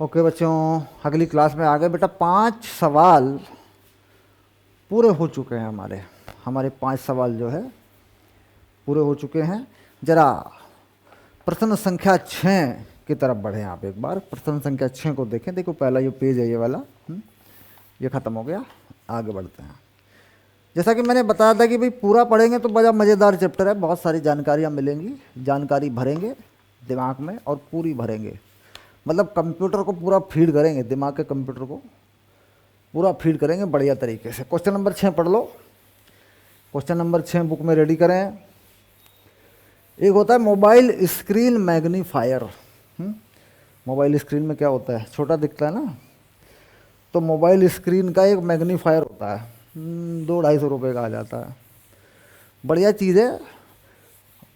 Okay बच्चों, अगली class में आ गए। बेटा 5 सवाल पूरे हो चुके हैं हमारे हमारे 5 सवाल जो है पूरे हो चुके हैं। जरा प्रश्न संख्या 6 की तरफ बढ़ें। आप एक बार प्रश्न संख्या 6 को देखें। देखो पहला ये पेज है, ये वाला ये ख़त्म हो गया। आगे बढ़ते हैं। जैसा कि मैंने बताया था कि भाई पूरा पढ़ेंगे तो बड़ा मज़ेदार चैप्टर है, बहुत सारी जानकारियाँ मिलेंगी। जानकारी भरेंगे दिमाग में और पूरी भरेंगे, मतलब कंप्यूटर को पूरा फीड करेंगे, दिमाग के कंप्यूटर को पूरा फीड करेंगे बढ़िया तरीके से। क्वेश्चन नंबर 6 पढ़ लो। क्वेश्चन नंबर 6 बुक में रेडी करें। एक होता है mobile screen magnifier. Mobile screen में क्या होता है, छोटा दिखता है ना, तो मोबाइल स्क्रीन का एक मैग्नीफायर होता है, 200-250 रुपये का आ जाता है। बढ़िया चीज़ है,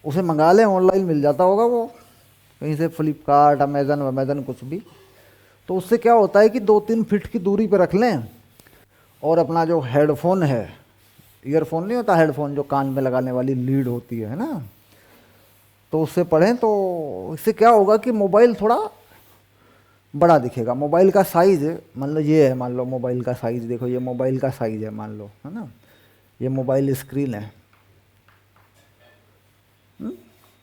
उसे मंगा लें, ऑनलाइन मिल जाता होगा वो कहीं से, फ्लिपकार्ट, अमेज़न कुछ भी। तो उससे क्या होता है कि 2-3 फीट की दूरी पर रख लें और अपना जो हेडफोन है, ईयरफोन नहीं होता, हेडफोन जो कान में लगाने वाली लीड होती है ना, तो उससे पढ़ें तो इससे क्या होगा कि मोबाइल थोड़ा बड़ा दिखेगा। मोबाइल का साइज़ मान लो ये है, मान लो मोबाइल का साइज़ देखो, ये मोबाइल का साइज़ है मान लो, है ना, ये मोबाइल स्क्रीन है,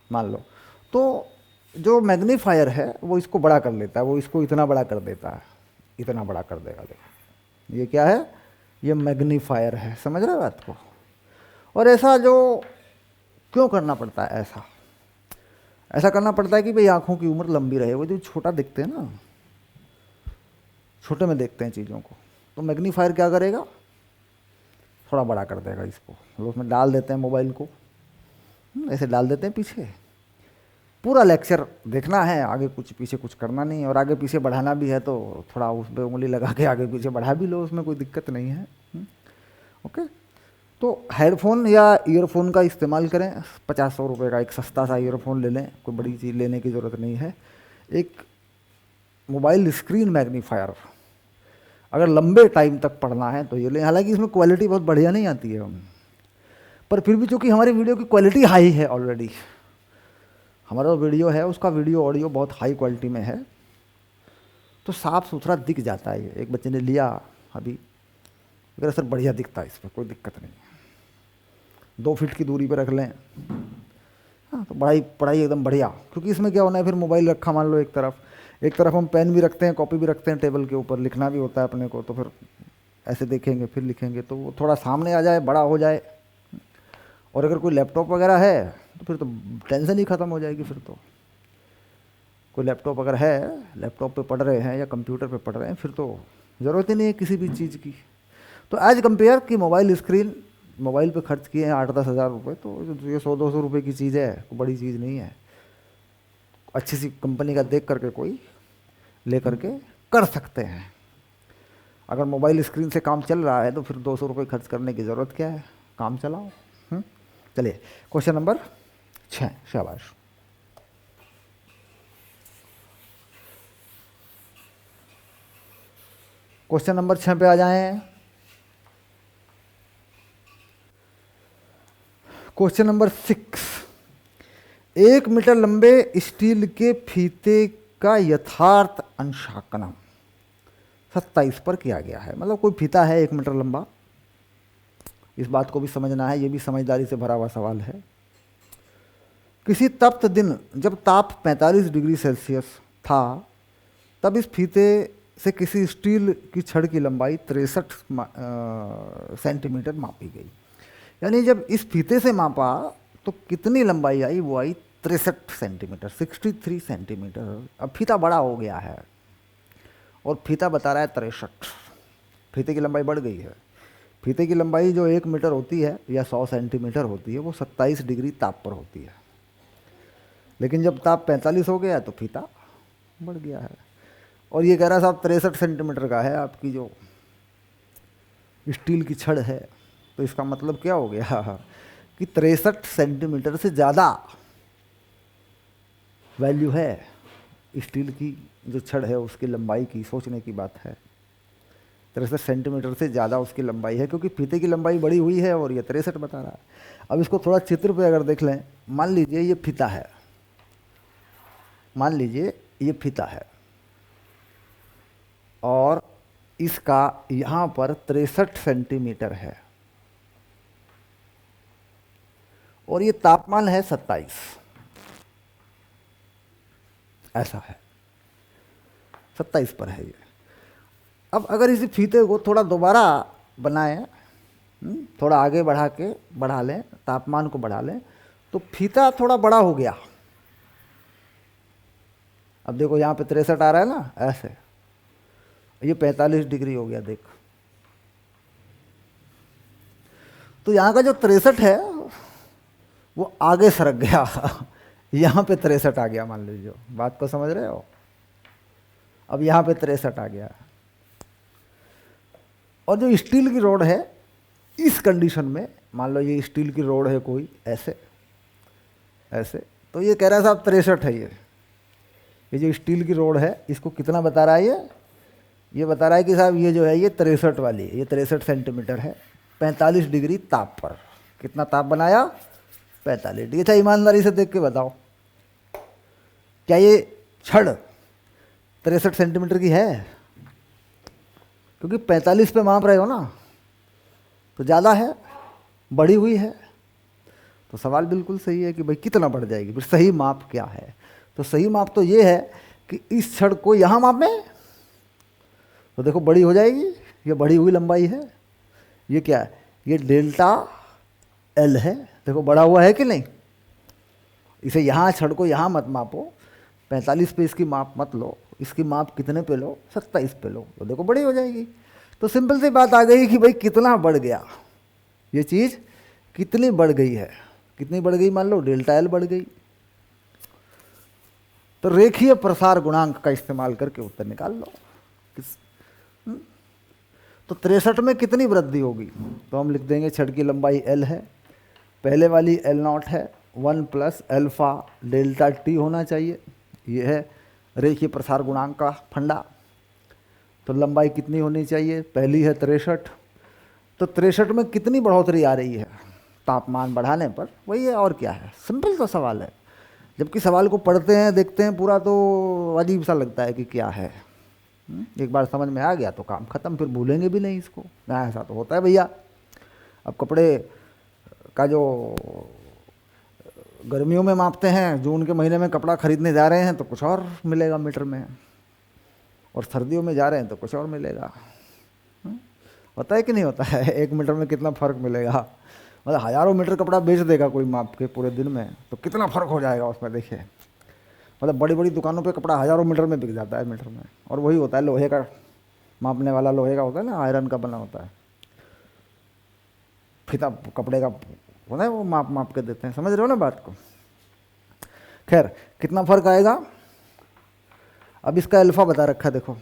मान लो। तो जो मैग्नीफायर है वो इसको बड़ा कर लेता है, वो इसको इतना बड़ा कर देता है, इतना बड़ा कर देगा। देखो ये क्या है, ये मैग्नीफायर है। समझ रहे हो बात को। और ऐसा जो क्यों करना पड़ता है, ऐसा ऐसा करना पड़ता है कि भाई आंखों की उम्र लंबी रहे। वो जो छोटा दिखते हैं ना, छोटे में देखते हैं चीज़ों को, तो मैग्नीफायर क्या करेगा, थोड़ा बड़ा कर देगा इसको। लोग उसमें डाल देते हैं मोबाइल को, ऐसे डाल देते हैं पीछे। पूरा लेक्चर देखना है, आगे कुछ पीछे कुछ करना नहीं है। और आगे पीछे बढ़ाना भी है तो थोड़ा उस पर उंगली लगा के आगे पीछे बढ़ा भी लो, उसमें कोई दिक्कत नहीं है। ओके। तो हेडफोन या ईयरफोन का इस्तेमाल करें। 50-100 रुपये का एक सस्ता सा ईयरफोन ले लें, कोई बड़ी चीज़ लेने की ज़रूरत नहीं है। एक मोबाइल स्क्रीन मैग्नीफायर अगर लंबे टाइम तक पढ़ना है तो ये लें। हालांकि इसमें क्वालिटी बहुत बढ़िया नहीं आती है, पर फिर भी चूँकि हमारी वीडियो की क्वालिटी हाई है ऑलरेडी, हमारा जो वीडियो है उसका वीडियो ऑडियो बहुत हाई क्वालिटी में है, तो साफ़ सुथरा दिख जाता है। ये एक बच्चे ने लिया अभी, अगर सर बढ़िया दिखता है, इसमें कोई दिक्कत नहीं है। 2 फीट की दूरी पर रख लें, हाँ, तो पढ़ाई एकदम बढ़िया। क्योंकि इसमें क्या होना है, फिर मोबाइल रखा मान लो एक तरफ हम पेन भी रखते हैं, कॉपी भी रखते हैं, टेबल के ऊपर लिखना भी होता है अपने को, तो फिर ऐसे देखेंगे फिर लिखेंगे, तो वो थोड़ा सामने आ जाए, बड़ा हो जाए। और अगर कोई लैपटॉप वगैरह है तो फिर तो टेंशन ही ख़त्म हो जाएगी। फिर तो कोई लैपटॉप अगर है, लैपटॉप पे पढ़ रहे हैं या कंप्यूटर पे पढ़ रहे हैं, फिर तो ज़रूरत ही नहीं है किसी भी चीज़ की। तो एज कंपेयर कि मोबाइल स्क्रीन, मोबाइल पे खर्च किए हैं 8-10 हज़ार रुपये, तो ये 100-200 रुपये की चीज़ है, कोई बड़ी चीज़ नहीं है। अच्छी सी कंपनी का देख करके कोई ले करके कर सकते हैं। अगर मोबाइल स्क्रीन से काम चल रहा है तो फिर 200 रुपये खर्च करने की ज़रूरत क्या है, काम चलाओ। चलिए क्वेश्चन नंबर 6, शाबाश। क्वेश्चन नंबर 6 पे आ जाएं। क्वेश्चन नंबर 6, 1 मीटर लंबे स्टील के फीते का यथार्थ अंशांकन 27 पर किया गया है। मतलब कोई फीता है 1 मीटर लंबा, इस बात को भी समझना है, ये भी समझदारी से भरा हुआ सवाल है। किसी तप्त दिन जब ताप 45 डिग्री सेल्सियस था, तब इस फीते से किसी स्टील की छड़ की लंबाई 63 सेंटीमीटर मापी गई। यानी जब इस फीते से मापा तो कितनी लंबाई आई, वो आई 63 सेंटीमीटर, 63 सेंटीमीटर। अब फीता बड़ा हो गया है और फीता बता रहा है 63। फीते की लंबाई बढ़ गई है। फीते की लंबाई जो 1 मीटर होती है या 100 सेंटीमीटर होती है, वो 27 डिग्री ताप पर होती है। लेकिन जब ताप 45 हो गया तो फीता बढ़ गया है। और ये कह रहा साहब 63 सेंटीमीटर का है आपकी जो स्टील की छड़ है, तो इसका मतलब क्या हो गया कि 63 सेंटीमीटर से ज़्यादा वैल्यू है स्टील की जो छड़ है उसकी लंबाई की। सोचने की बात है, 63 सेंटीमीटर से ज़्यादा उसकी लंबाई है, क्योंकि फीते की लंबाई बड़ी हुई है और ये 63 बता रहा है। अब इसको थोड़ा चित्र पे अगर देख लें, मान लीजिए ये फीता है, मान लीजिए ये फीता है, और इसका यहाँ पर 63 सेंटीमीटर है और ये तापमान है 27, ऐसा है 27 पर है ये। अब अगर इसी फीते को थोड़ा दोबारा बनाएं, थोड़ा आगे बढ़ा लें, तापमान को बढ़ा लें, तो फीता थोड़ा बड़ा हो गया। अब देखो यहाँ पे 63 आ रहा है ना, ऐसे ये 45 डिग्री हो गया देख। तो यहाँ का जो 63 है वो आगे सरक गया यहाँ पे 63 आ गया, मान लीजिए, बात को समझ रहे हो। अब यहाँ पे 63 आ गया और जो स्टील की रोड है इस कंडीशन में, मान लो ये स्टील की रोड है कोई ऐसे ऐसे, तो ये कह रहा है साहब 63 है। ये जो स्टील की रोड है इसको कितना बता रहा है, ये बता रहा है कि साहब ये जो है ये 63 वाली, ये 63 सेंटीमीटर है 45 डिग्री ताप पर। कितना ताप बनाया, 45 डिग्री। अच्छा ईमानदारी से देख के बताओ, क्या ये छड़ 63 सेंटीमीटर की है? क्योंकि 45 पे माप रहे हो ना, तो ज़्यादा है, बढ़ी हुई है। तो सवाल बिल्कुल सही है कि भाई कितना बढ़ जाएगी, फिर सही माप क्या है? तो सही माप तो ये है कि इस छड़ को यहाँ माप में, तो देखो बड़ी हो जाएगी, ये बढ़ी हुई लंबाई है। ये क्या है, ये डेल्टा एल है, देखो बढ़ा हुआ है कि नहीं। इसे यहाँ छड़ को यहाँ मत मापो, 45 पे इसकी माप मत लो, इसकी माप कितने पे लो, 27 पे लो, तो देखो बड़ी हो जाएगी। तो सिंपल सी बात आ गई कि भाई कितना बढ़ गया, ये चीज़ कितनी बढ़ गई है। कितनी बढ़ गई, मान लो डेल्टा एल बढ़ गई। तो रेखीय प्रसार गुणांक का इस्तेमाल करके उत्तर निकाल लो। तो 63 में कितनी वृद्धि होगी, तो हम लिख देंगे छड़ की लंबाई एल है, पहले वाली एल नॉट है, 1 प्लस अल्फा डेल्टा टी होना चाहिए। ये है रेखीय प्रसार गुणांक का फंडा। तो लंबाई कितनी होनी चाहिए, पहली है 63, तो 63 में कितनी बढ़ोतरी आ रही है तापमान बढ़ाने पर, वही है और क्या है। सिंपल सा सवाल है। जबकि सवाल को पढ़ते हैं देखते हैं पूरा तो अजीब सा लगता है कि क्या है। एक बार समझ में आ गया तो काम खत्म, फिर भूलेंगे भी नहीं इसको। ना ऐसा तो होता है भैया। अब कपड़े का जो गर्मियों में मापते हैं, जून के महीने में कपड़ा खरीदने जा रहे हैं तो कुछ और मिलेगा मीटर में, और सर्दियों में जा रहे हैं तो कुछ और मिलेगा। होता है कि नहीं होता है, 1 मीटर में कितना फ़र्क मिलेगा। मतलब हज़ारों मीटर कपड़ा बेच देगा कोई माप के पूरे दिन में, तो कितना फ़र्क हो जाएगा उसमें, देखिए। मतलब बड़ी बड़ी दुकानों पे कपड़ा हज़ारों मीटर में बिक जाता है मीटर में, और वही होता है लोहे का मापने वाला, लोहे का होता है ना, आयरन का बना होता है, फीता कपड़े का होता है, वो माप के देते हैं। समझ रहे हो ना बात को। खैर कितना फ़र्क आएगा, अब इसका अल्फ़ा बता रखा है, देखो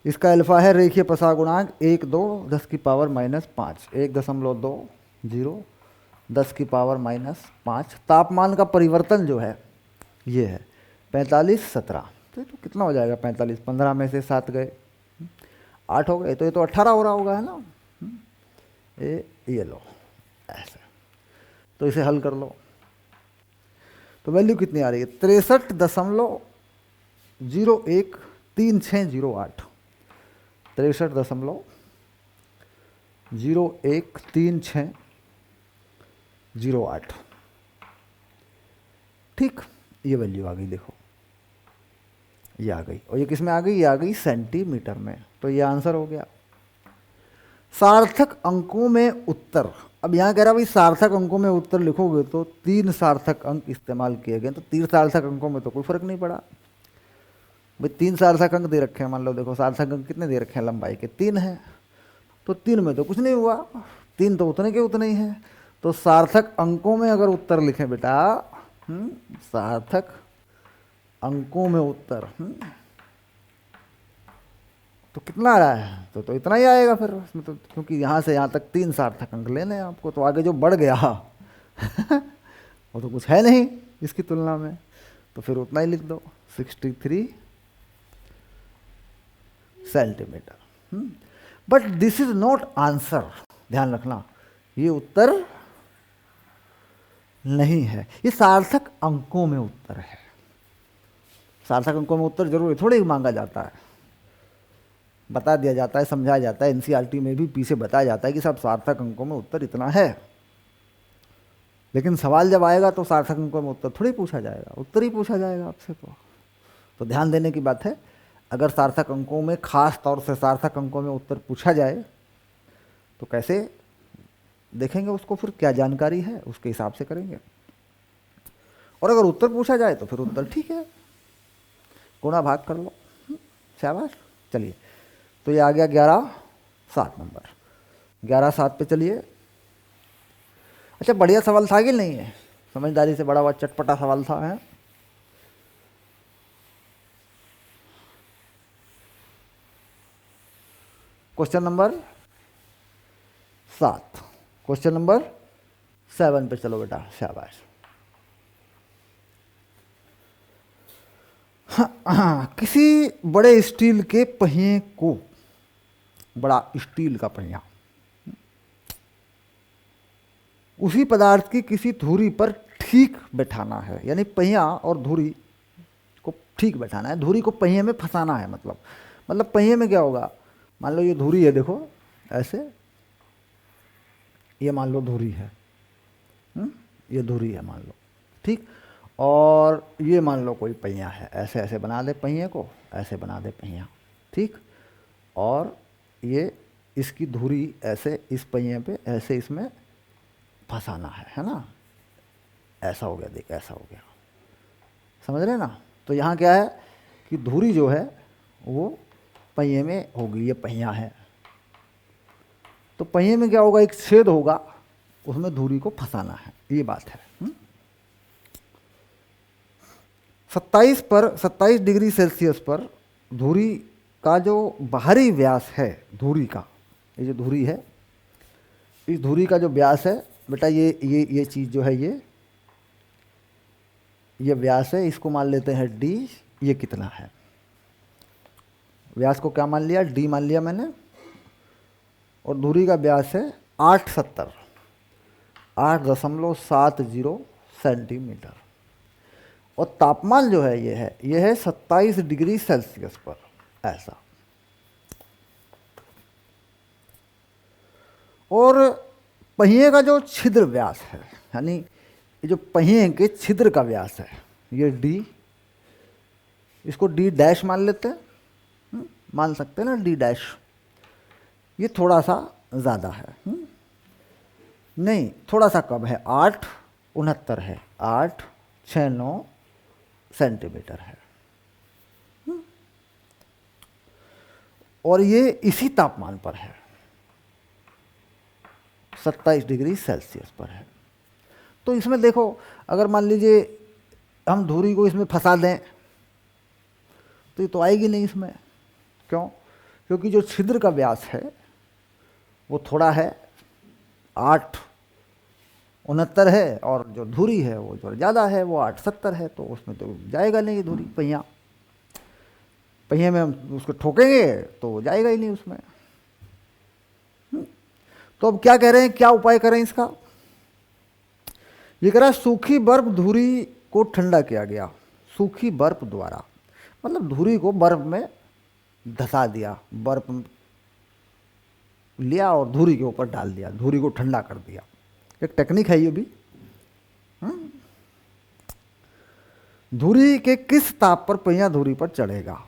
इसका अल्फ़ा है रेखीय प्रसार गुणांक 1, 2, 10 की पावर -5, 1.20 10 की पावर -5। तापमान का परिवर्तन जो है ये है 45, 17। तो कितना हो जाएगा 45, 15 में से 7 गए, 8 हो गए, तो ये तो 18 हो रहा होगा, है ना। ये लो ऐसे, तो इसे हल कर लो। तो वैल्यू कितनी आ रही है, 63.013608, 63.013608। ठीक, ये वैल्यू आ गई, देखो ये आ गई, और ये किस में आ गई, ये आ गई सेंटीमीटर में। तो ये आंसर हो गया। सार्थक अंकों में उत्तर। अब यहाँ कह रहा भाई सार्थक अंकों में उत्तर लिखोगे तो 3 सार्थक अंक इस्तेमाल किए गए, तो 3 सार्थक अंकों में तो कोई फर्क नहीं पड़ा भाई। 3 सार्थक अंक दे रखे हैं, मान लो देखो सार्थक अंक कितने दे रखे हैं, लंबाई के 3 हैं, तो 3 में तो कुछ नहीं हुआ, 3 तो उतने के उतने ही हैं। तो सार्थक अंकों में अगर उत्तर लिखें बेटा, सार्थक अंकों में उत्तर, तो कितना आ रहा है, तो इतना ही आएगा फिर उसमें तो, क्योंकि यहाँ से यहाँ तक 3 सार्थक अंक लेने हैं आपको, तो आगे जो बढ़ गया वो तो कुछ है नहीं इसकी तुलना में, तो फिर उतना ही लिख दो, 63 centimetre. But this is not answer, ध्यान रखना, ये उत्तर नहीं है, ये सार्थक अंकों में उत्तर है। सार्थक अंकों में उत्तर जरूरी थोड़ी ही मांगा जाता है, बता दिया जाता है, समझाया जाता है, एनसीईआरटी में भी पीछे बताया जाता है कि सब सार्थक अंकों में उत्तर इतना है। लेकिन सवाल जब आएगा तो सार्थक अंकों में उत्तर थोड़ी पूछा जाएगा, उत्तर ही पूछा जाएगा आपसे। तो ध्यान देने की बात है, अगर सार्थक अंकों में, खास तौर से सार्थक अंकों में उत्तर पूछा जाए तो कैसे देखेंगे उसको, फिर क्या जानकारी है उसके हिसाब से करेंगे। और अगर उत्तर पूछा जाए तो फिर उत्तर ठीक है, गुणा भाग कर लो, शाबाश। चलिए, तो ये आ गया 11-7 नंबर। 11-7 पे चलिए। अच्छा, बढ़िया सवाल था कि नहीं है? समझदारी से बड़ा हुआ चटपटा सवाल था, है? क्वेश्चन नंबर 7, क्वेश्चन नंबर 7 पे चलो बेटा, शाबाश। किसी बड़े स्टील के पहिए को, बड़ा स्टील का पहिया, उसी पदार्थ की किसी धुरी पर ठीक बैठाना है। यानी पहिया और धुरी को ठीक बैठाना है, धुरी को पहिए में फंसाना है। मतलब पहिए में क्या होगा, मान लो ये धुरी है, देखो ऐसे, ये मान लो धुरी है, ये धुरी है मान लो, ठीक। और ये मान लो कोई पहिया है, ऐसे ऐसे बना दे पहिए को, ऐसे बना दे पहिया, ठीक। और ये इसकी धुरी ऐसे इस पहिए पे ऐसे इसमें फंसाना है ना। ऐसा हो गया, देख ऐसा हो गया, समझ रहे ना। तो यहाँ क्या है कि धुरी जो है वो पहिए में होगी, ये पहिया है, तो पहिए में क्या होगा, एक छेद होगा, उसमें धुरी को फंसाना है, ये बात है। 27 डिग्री सेल्सियस पर धुरी का जो बाहरी व्यास है, धुरी का, ये जो धुरी है, इस धुरी का जो व्यास है बेटा, ये चीज़ जो है, ये व्यास है, इसको मान लेते हैं d। ये कितना है, व्यास को क्या मान लिया, d मान लिया मैंने, और धुरी का व्यास है 8.70 सेंटीमीटर। और तापमान जो है ये है 27 डिग्री सेल्सियस पर, ऐसा। और पहिए का जो छिद्र व्यास है, यानी ये जो पहिए के छिद्र का व्यास है, ये d, इसको d डैश मान लेते हैं, मान सकते हैं ना d डैश। ये थोड़ा सा ज़्यादा है, नहीं थोड़ा सा कम है, 8.69 है, 869 सेंटीमीटर है। और ये इसी तापमान पर है, 27 डिग्री सेल्सियस पर है। तो इसमें देखो, अगर मान लीजिए हम धुरी को इसमें फंसा दें तो ये तो आएगी नहीं इसमें। क्यों? क्योंकि जो छिद्र का व्यास है वो थोड़ा है, 8.69 है, और जो धुरी है वो जो ज़्यादा है वो 8.70 है, तो उसमें तो जाएगा नहीं ये धुरी, पहिया में हम उसको ठोकेंगे तो जाएगा ही नहीं उसमें। तो अब क्या कह रहे हैं, क्या उपाय करें इसका? ये कह रहा है सूखी बर्फ धुरी को ठंडा किया गया, सूखी बर्फ द्वारा, मतलब धुरी को बर्फ में धसा दिया, बर्फ लिया और धुरी के ऊपर डाल दिया, धुरी को ठंडा कर दिया। एक टेक्निक है ये भी। धुरी के किस ताप पर पहिया धुरी पर चढ़ेगा,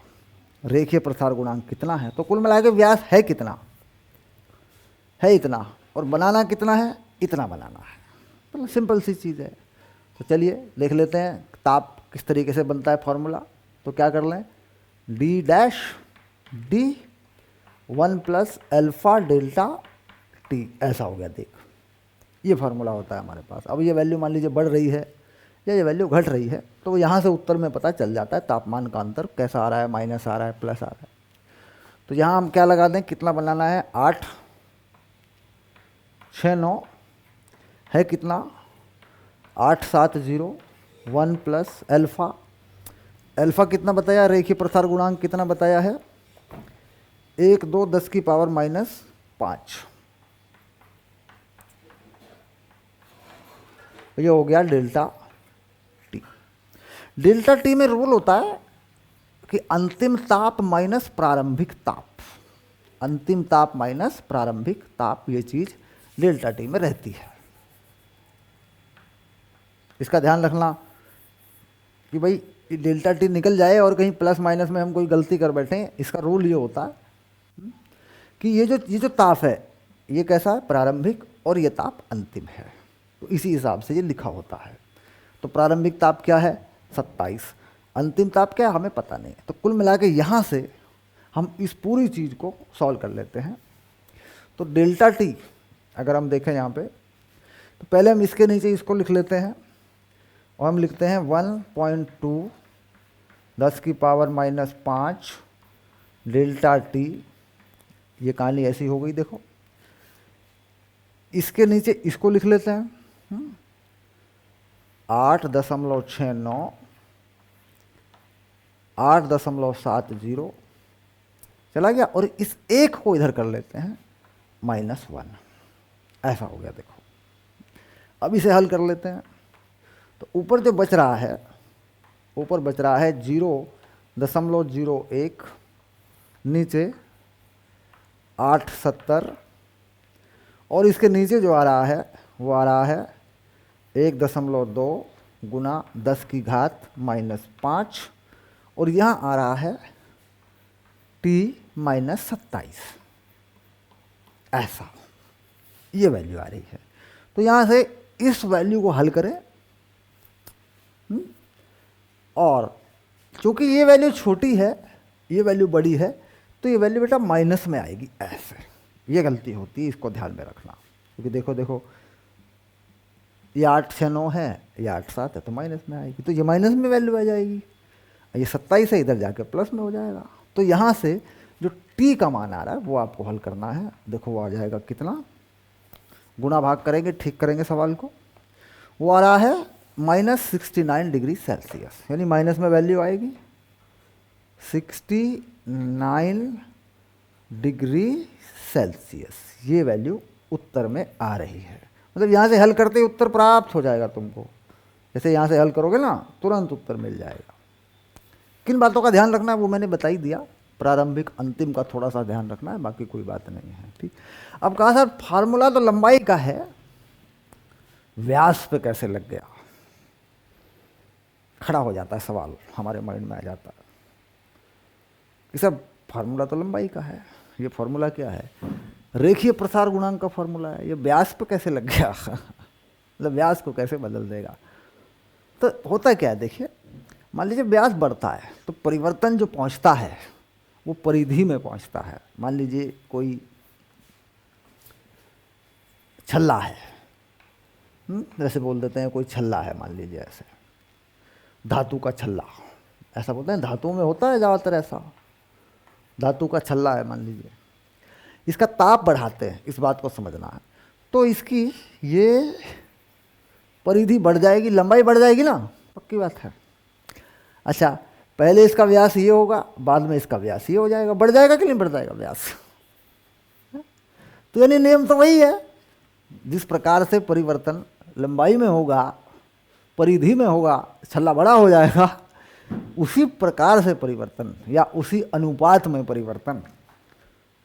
रेखीय प्रसार गुणांक कितना है? तो कुल मिला के व्यास है कितना है, इतना, और बनाना कितना है, इतना बनाना है। मतलब सिंपल सी चीज़ है। तो चलिए देख लेते हैं ताप किस तरीके से बनता है फॉर्मूला। तो क्या कर लें, d dash d 1 plus alpha delta t, ऐसा हो गया। देख, ये फार्मूला होता है हमारे पास। अब ये वैल्यू मान लीजिए बढ़ रही है या ये वैल्यू घट रही है, तो यहाँ से उत्तर में पता चल जाता है तापमान का अंतर कैसा आ रहा है, माइनस आ रहा है, प्लस आ रहा है। तो यहाँ हम क्या लगा दें, कितना बनाना है, 869 है कितना, 870 1 प्लस अल्फ़ा, अल्फ़ा कितना बताया, रेखीय प्रसार गुणांक कितना बताया है, 1 2 10 की पावर -5। ये हो गया डेल्टा टी। डेल्टा टी में रूल होता है कि अंतिम ताप माइनस प्रारंभिक ताप। अंतिम ताप माइनस प्रारंभिक ताप, ये चीज डेल्टा टी में रहती है। इसका ध्यान रखना कि भाई डेल्टा टी निकल जाए और कहीं प्लस माइनस में हम कोई गलती कर बैठे, इसका रूल ये होता है कि ये जो ताप है ये कैसा है, प्रारंभिक, और ये ताप अंतिम है। तो इसी हिसाब से ये लिखा होता है। तो प्रारंभिक ताप क्या है 27, अंतिम ताप क्या है हमें पता नहीं। तो कुल मिला के यहाँ से हम इस पूरी चीज़ को सॉल्व कर लेते हैं। तो डेल्टा टी अगर हम देखें यहाँ पे, तो पहले हम इसके नीचे इसको लिख लेते हैं और हम लिखते हैं 1.2 10⁻⁵ डेल्टा टी। ये कहानी ऐसी हो गई, देखो इसके नीचे इसको लिख लेते हैं 8.69 8.70 चला गया, और इस एक को इधर कर लेते हैं -1, ऐसा हो गया। देखो अब इसे हल कर लेते हैं। तो ऊपर जो बच रहा है, ऊपर बच रहा है 0.01, नीचे 870, और इसके नीचे जो आ रहा है वो आ रहा है 1.2 गुना 10⁻⁻5, और यहाँ आ रहा है t-27, ऐसा ये वैल्यू आ रही है। तो यहाँ से इस वैल्यू को हल करें, और चूंकि ये वैल्यू छोटी है ये वैल्यू बड़ी है, तो ये वैल्यू बेटा माइनस में आएगी, ऐसे। ये गलती होती है, इसको ध्यान में रखना। क्योंकि देखो देखो ये 869 है, ये 87 है, तो माइनस में आएगी, तो ये माइनस में वैल्यू आ जाएगी। ये 27 है, इधर जाके प्लस में हो जाएगा। तो यहाँ से जो t का मान आ रहा है वो आपको हल करना है। देखो वो आ जाएगा कितना, गुणा भाग करेंगे, ठीक करेंगे सवाल को, वो आ रहा है -69 डिग्री सेल्सियस, यानी माइनस में वैल्यू आएगी 69 डिग्री सेल्सियस। ये वैल्यू उत्तर में आ रही है। मतलब यहाँ से हल करते ही उत्तर प्राप्त हो जाएगा तुमको। जैसे यहाँ से हल करोगे ना, तुरंत उत्तर मिल जाएगा। किन बातों का ध्यान रखना है वो मैंने बता ही दिया। प्रारंभिक अंतिम का थोड़ा सा ध्यान रखना है, बाकी कोई बात नहीं है। ठीक, अब कहा सर फार्मूला तो लंबाई का है, व्यास पे कैसे लग गया, खड़ा हो जाता है सवाल, हमारे माइंड में आ जाता है कि सब फार्मूला तो लंबाई का है, ये फार्मूला क्या है, रेखीय प्रसार गुणांक का फार्मूला है, ये व्यास पे कैसे लग गया मतलब व्यास को कैसे बदल देगा। तो होता क्या है, देखिए मान लीजिए व्यास बढ़ता है तो परिवर्तन जो पहुंचता है वो परिधि में पहुंचता है। मान लीजिए कोई छल्ला है, जैसे बोल देते हैं कोई छल्ला है, मान लीजिए ऐसे धातु का छल्ला, ऐसा बोलते हैं, धातुओं में होता है ज़्यादातर ऐसा, धातु का छल्ला है मान लीजिए, इसका ताप बढ़ाते हैं, इस बात को समझना है। तो इसकी ये परिधि बढ़ जाएगी, लंबाई बढ़ जाएगी ना, पक्की बात है। अच्छा, पहले इसका व्यास ये होगा, बाद में इसका व्यास ये हो जाएगा, बढ़ जाएगा कि नहीं बढ़ जाएगा व्यास। तो यानी नियम तो वही है, जिस प्रकार से परिवर्तन लंबाई में होगा, परिधि में होगा, छल्ला बड़ा हो जाएगा, उसी प्रकार से परिवर्तन या उसी अनुपात में परिवर्तन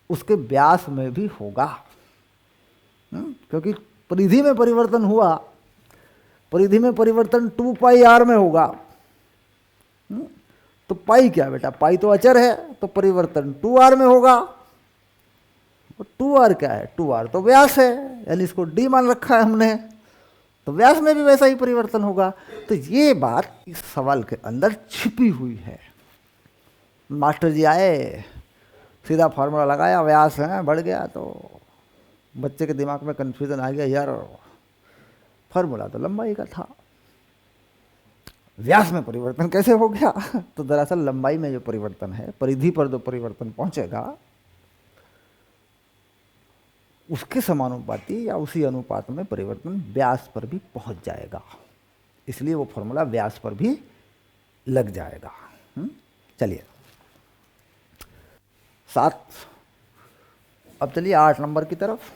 उसके व्यास में भी होगा। क्योंकि परिधि में परिवर्तन हुआ, परिधि में परिवर्तन 2πr में होगा। तो पाई क्या बेटा, पाई तो अचर है, तो परिवर्तन 2r में होगा। 2r क्या है, 2r तो व्यास है, यानी इसको d मान रखा है हमने, तो व्यास में भी वैसा ही परिवर्तन होगा। तो ये बात इस सवाल के अंदर छिपी हुई है। मास्टर जी आए, सीधा फार्मूला लगाया, व्यास है बढ़ गया, तो बच्चे के दिमाग में कन्फ्यूजन आ गया, यार फार्मूला तो लंबाई का था, व्यास में परिवर्तन कैसे हो गया। तो दरअसल लंबाई में जो परिवर्तन है, परिधि पर जो परिवर्तन पहुंचेगा, उसके समानुपाती या उसी अनुपात में परिवर्तन व्यास पर भी पहुंच जाएगा, इसलिए वो फॉर्मूला व्यास पर भी लग जाएगा। चलिए 7, अब चलिए 8 नंबर की तरफ,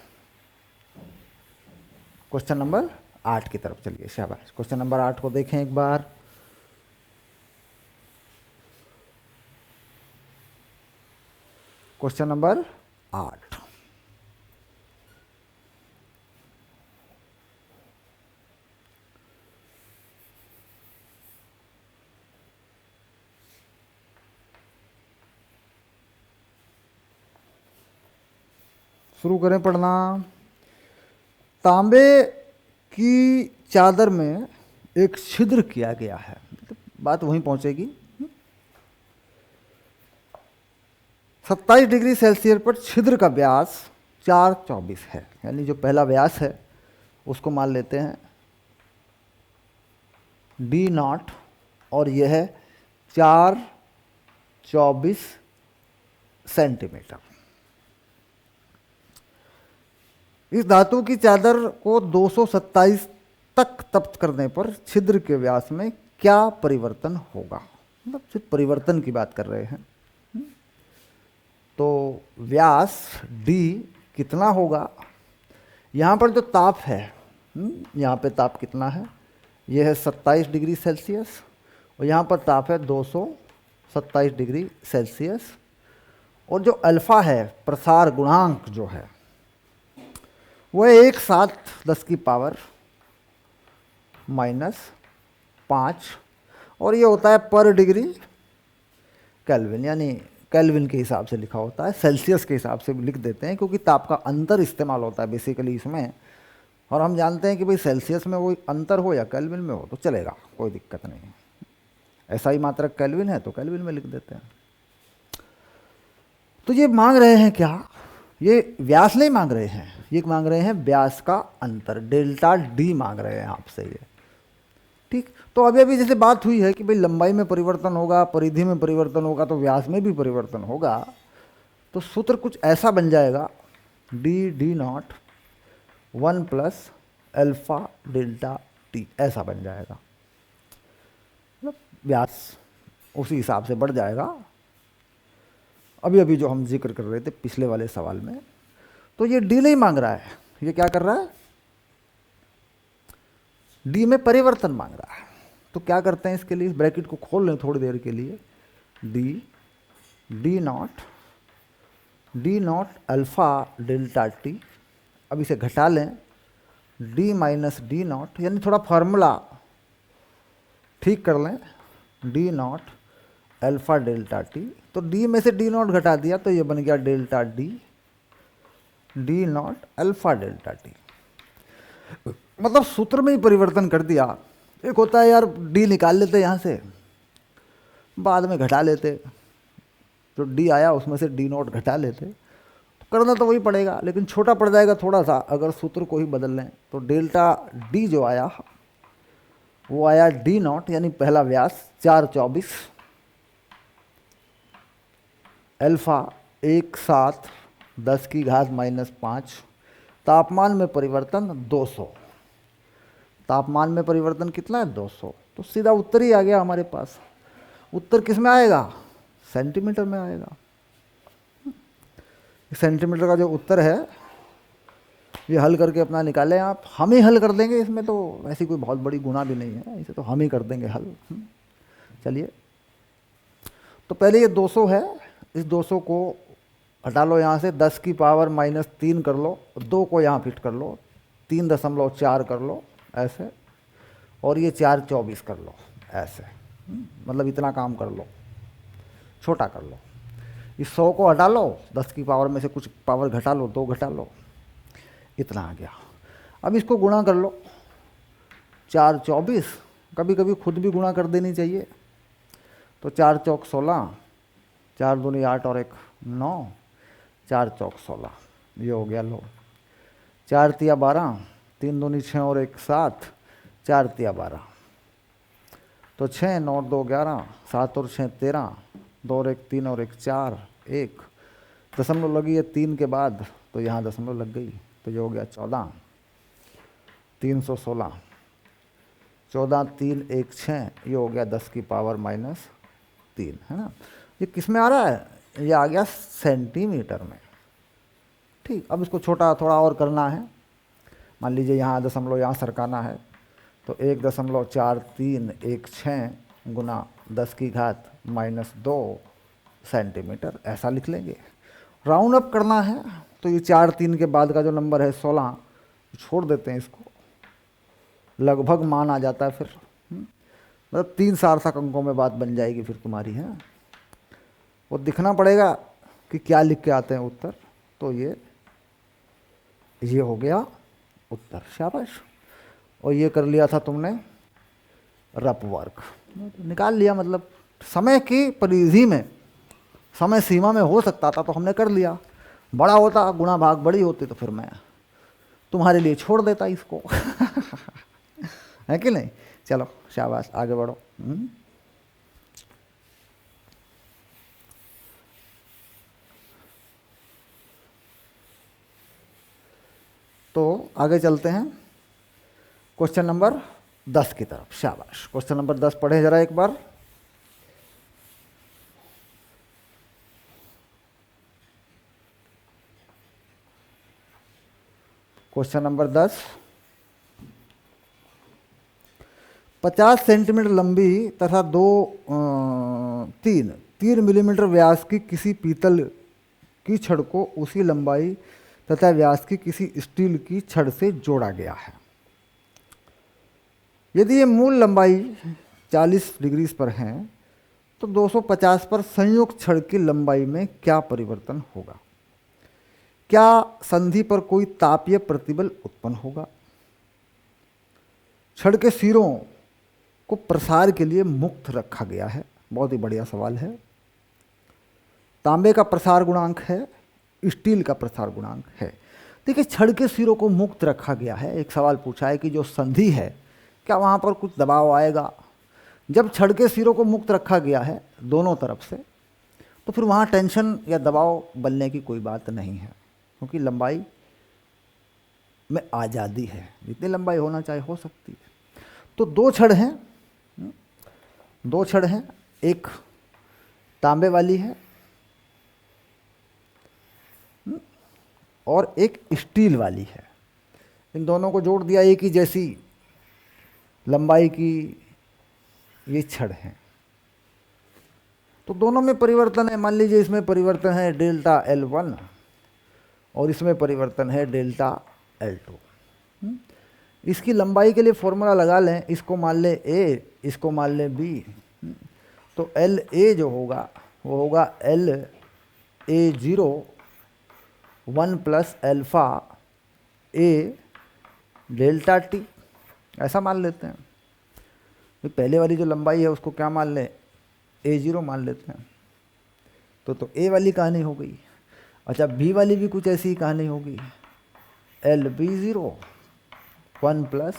क्वेश्चन नंबर 8 की तरफ चलिए। शाबाश, क्वेश्चन नंबर 8 को देखें एक बार। Question number 8। शुरू करें पढ़ना। तांबे की चादर में एक छिद्र किया गया है, बात वहीं पहुंचेगी। 27 डिग्री सेल्सियस पर छिद्र का व्यास 424 है, यानी जो पहला व्यास है उसको मान लेते हैं D0 और यह है 424 सेंटीमीटर। इस धातु की चादर को 227 तक तप्त करने पर छिद्र के व्यास में क्या परिवर्तन होगा, मतलब सिर्फ परिवर्तन की बात कर रहे हैं। तो व्यास D कितना होगा, यहाँ पर जो ताप है, यहाँ पे ताप कितना है, यह है 27 डिग्री सेल्सियस और यहाँ पर ताप है 227 डिग्री सेल्सियस। और जो अल्फ़ा है, प्रसार गुणांक जो है, वह 1/10⁻⁻5 और ये होता है पर डिग्री केल्विन, यानी केल्विन के हिसाब से लिखा होता है, सेल्सियस के हिसाब से भी लिख देते हैं क्योंकि ताप का अंतर इस्तेमाल होता है बेसिकली इसमें। और हम जानते हैं कि भाई सेल्सियस में वो अंतर हो या केल्विन में हो तो चलेगा, कोई दिक्कत नहीं है। ऐसा ही मात्रक केल्विन है तो केल्विन में लिख देते हैं। तो ये मांग रहे हैं क्या, ये व्यास नहीं मांग रहे हैं, ये मांग रहे हैं व्यास का अंतर, डेल्टा D मांग रहे हैं आपसे ये। ठीक, तो अभी अभी जैसे बात हुई है कि भाई लंबाई में परिवर्तन होगा, परिधि में परिवर्तन होगा, तो व्यास में भी परिवर्तन होगा। तो सूत्र कुछ ऐसा बन जाएगा D0 1 + α∆T, ऐसा बन जाएगा। मतलब व्यास उसी हिसाब से बढ़ जाएगा। अभी अभी जो हम जिक्र कर रहे थे पिछले वाले सवाल में, तो ये D नहीं मांग रहा है, ये क्या कर रहा है, D में परिवर्तन मांग रहा है। तो क्या करते हैं, इसके लिए इस ब्रैकेट को खोल लें थोड़ी देर के लिए। D0 α∆T, अब इसे घटा लें, D - D0, यानी थोड़ा फार्मूला ठीक कर लें, D0 α∆T। तो D में से D0 घटा दिया तो ये बन गया डेल्टा D, D0 α∆T। मतलब सूत्र में ही परिवर्तन कर दिया। एक होता है यार D निकाल लेते यहाँ से, बाद में घटा लेते, जो D आया उसमें से D0 घटा लेते, तो करना तो वही पड़ेगा, लेकिन छोटा पड़ जाएगा थोड़ा सा अगर सूत्र को ही बदल लें। तो डेल्टा D जो आया वो आया D0, यानी पहला व्यास 424, अल्फ़ा 1/7⁻⁻5, तापमान में परिवर्तन 200, तापमान में परिवर्तन कितना है 200। तो सीधा उत्तर ही आ गया हमारे पास। उत्तर किस में आएगा, सेंटीमीटर में आएगा। सेंटीमीटर का जो उत्तर है ये हल करके अपना निकालें आप, हम ही हल कर देंगे, इसमें तो ऐसी कोई बहुत बड़ी गुना भी नहीं है, इसे तो हम ही कर देंगे हल। चलिए, तो पहले ये 200 है, इस 200 को हटा लो यहाँ से, 10⁻³ कर लो, 2 को यहाँ फिट कर लो, 3.4 कर लो ऐसे, और ये 424 कर लो ऐसे। मतलब इतना काम कर लो, छोटा कर लो। इस 100 को हटा लो, 10 की पावर में से कुछ पावर घटा लो, 2 घटा लो, इतना आ गया। अब इसको गुणा कर लो, 424, कभी कभी खुद भी गुणा कर देनी चाहिए। तो 4 चौक 16, 4 दूनी 8 और 1 9, 4 चौक 16, ये हो गया लो। 4 तिया 12, 3 दूनी 6 और 1 7, 4 तिया 12, तो 6 9 2 11, 7 और 6 13, 2 और 1 3 और 1 4, 1 दशमलव लगी है 3 के बाद, तो यहाँ दशमलव लग गई, तो ये हो गया 14, 316, 14 3 1 6, ये हो गया 10⁻³ है ना। ये किस में आ रहा है, ये आ गया सेंटीमीटर में। ठीक, अब इसको छोटा थोड़ा और करना है। मान लीजिए यहाँ दशमलव यहाँ सरकाना है, तो 1.4316 गुना 10⁻² सेंटीमीटर ऐसा लिख लेंगे। राउंड अप करना है तो ये 4 3 के बाद का जो नंबर है 16 छोड़ देते हैं इसको, लगभग मान आ जाता है फिर। मतलब 3 सार्थक अंकों में बात बन जाएगी फिर तुम्हारी है। वो दिखना पड़ेगा कि क्या लिख के आते हैं उत्तर। तो ये हो गया उत्तर, शाबाश। और ये कर लिया था तुमने रफ वर्क, निकाल लिया। मतलब समय की परिधि में, समय सीमा में हो सकता था तो हमने कर लिया। बड़ा होता, गुणा भाग बड़ी होती तो फिर मैं तुम्हारे लिए छोड़ देता इसको। है कि नहीं? चलो शाबाश, आगे बढ़ो। तो आगे चलते हैं क्वेश्चन नंबर 10 की तरफ। शाबाश, क्वेश्चन नंबर 10 पढ़े जरा एक बार। क्वेश्चन नंबर 10, 50 सेंटीमीटर लंबी तथा 3 मिलीमीटर व्यास की किसी पीतल की छड़ को उसी लंबाई तथा व्यास की किसी स्टील की छड़ से जोड़ा गया है। यदि ये मूल लंबाई 40 डिग्री पर है तो 250 पर संयुक्त छड़ की लंबाई में क्या परिवर्तन होगा? क्या संधि पर कोई तापीय प्रतिबल उत्पन्न होगा? छड़ के सिरों को प्रसार के लिए मुक्त रखा गया है। बहुत ही बढ़िया सवाल है। तांबे का प्रसार गुणांक है, स्टील का प्रसार गुणांक है। देखिए, छड़ के सिरों को मुक्त रखा गया है। एक सवाल पूछा है कि जो संधि है क्या वहाँ पर कुछ दबाव आएगा? जब छड़ के सिरों को मुक्त रखा गया है दोनों तरफ से, तो फिर वहाँ टेंशन या दबाव बनने की कोई बात नहीं है, क्योंकि लंबाई में आज़ादी है, जितनी लंबाई होना चाहे हो सकती है। तो 2 छड़ हैं, 2 छड़ हैं, एक तांबे वाली है और एक स्टील वाली है। इन दोनों को जोड़ दिया, एक ही जैसी लंबाई की ये छड़ हैं, तो दोनों में परिवर्तन है। मान लीजिए इसमें परिवर्तन है डेल्टा L1 और इसमें परिवर्तन है डेल्टा L2। इसकी लंबाई के लिए फॉर्मूला लगा लें। इसको मान लें A, इसको मान लें B। तो LA जो होगा वो होगा LA0 1 plus alpha A delta T, ऐसा मान लेते हैं। तो पहले वाली जो लंबाई है उसको क्या मान लें? A0 मान लेते हैं। तो A वाली कहानी हो गई। अच्छा, B वाली भी कुछ ऐसी ही कहानी होगी। LB0 1 plus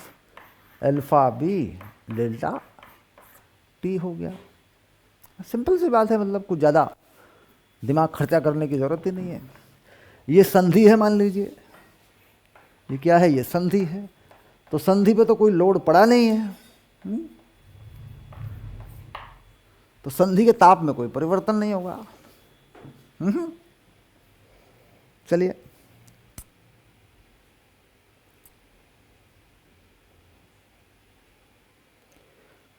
alpha B delta T हो गया। सिंपल सी बात है, मतलब कुछ ज़्यादा दिमाग खर्चा करने की ज़रूरत ही नहीं है। ये संधि है, मान लीजिए ये क्या है? ये संधि है। तो संधि पे तो कोई लोड पड़ा नहीं है, तो संधि के ताप में कोई परिवर्तन नहीं होगा। चलिए,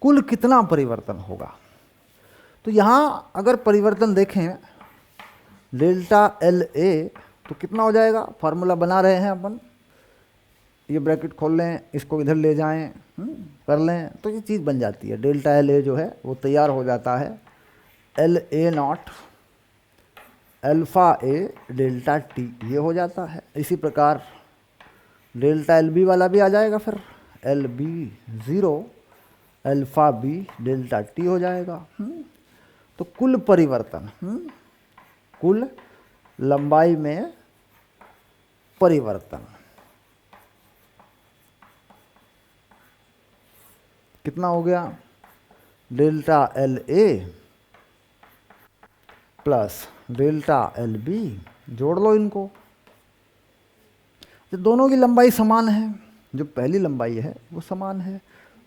कुल कितना परिवर्तन होगा? तो यहां अगर परिवर्तन देखें डेल्टा LA तो कितना हो जाएगा? फार्मूला बना रहे हैं अपन, ये ब्रैकेट खोल लें, इसको इधर ले जाएं, कर लें, तो ये चीज़ बन जाती है। डेल्टा LA जो है वो तैयार हो जाता है LA0 alpha A delta T, ये हो जाता है। इसी प्रकार डेल्टा LB वाला भी आ जाएगा, फिर LB0 alpha B delta T हो जाएगा। तो कुल परिवर्तन, कुल लंबाई में परिवर्तन कितना हो गया? Delta LA plus delta LB, जोड़ लो इनको। तो दोनों की लंबाई समान है, जो पहली लंबाई है वो समान है,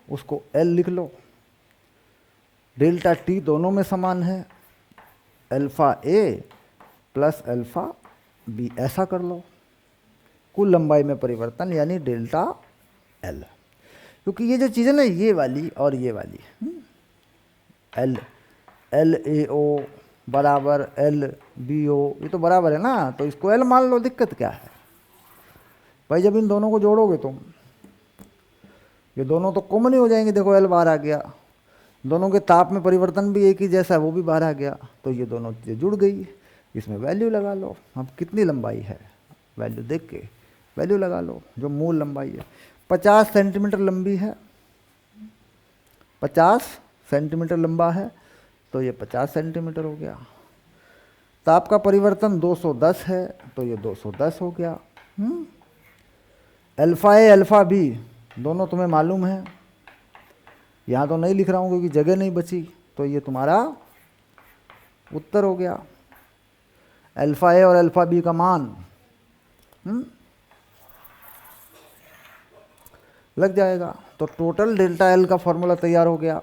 उसको L लिख लो। डेल्टा T दोनों में समान है, alpha A plus alpha B, ऐसा कर लो। कुल लंबाई में परिवर्तन यानी डेल्टा L। क्योंकि ये जो चीज़ है ना, ये वाली और ये वाली, LAO बराबर एल बी ओ, ये तो बराबर है ना, तो इसको एल मान लो, दिक्कत क्या है भाई। जब इन दोनों को जोड़ोगे तुम, ये दोनों तो कॉमन ही हो जाएंगे, देखो एल बाहर आ गया, दोनों के ताप में परिवर्तन भी एक ही जैसा है, वो भी बाहर आ गया, तो ये दोनों चीज़ें जुड़ गई। इसमें वैल्यू लगा लो, अब कितनी लंबाई है, वैल्यू देख के वैल्यू लगा लो, जो मूल लंबाई है 50 सेंटीमीटर लंबी है, 50 सेंटीमीटर लंबा है, तो ये 50 सेंटीमीटर हो गया। ताप का परिवर्तन 210 है, तो ये 210 हो गया। अल्फा ए अल्फा बी दोनों तुम्हें मालूम है, यहाँ तो नहीं लिख रहा हूँ क्योंकि जगह नहीं बची, तो ये तुम्हारा उत्तर हो गया। अल्फा ए और अल्फा बी का मान लग जाएगा, तो टोटल डेल्टा एल का फॉर्मूला तैयार हो गया।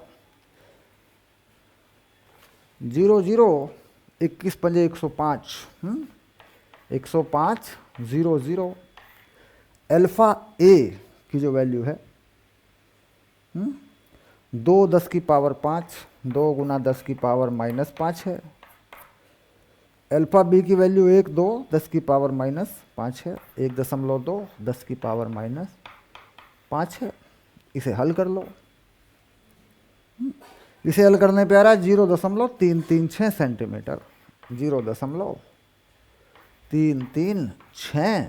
0 0 21 पंजे 105, 105 0 0 अल्फा ए की जो वैल्यू है 2 10 की पावर 5, 2 गुना 10 की पावर -5 है। अल्फा बी की वैल्यू 1 2 10 की पावर -5 है, 1.2 10 की पावर -5 है। इसे हल कर लो, इसे हल करने पे आ रहा है 0.336 सेंटीमीटर, 0.336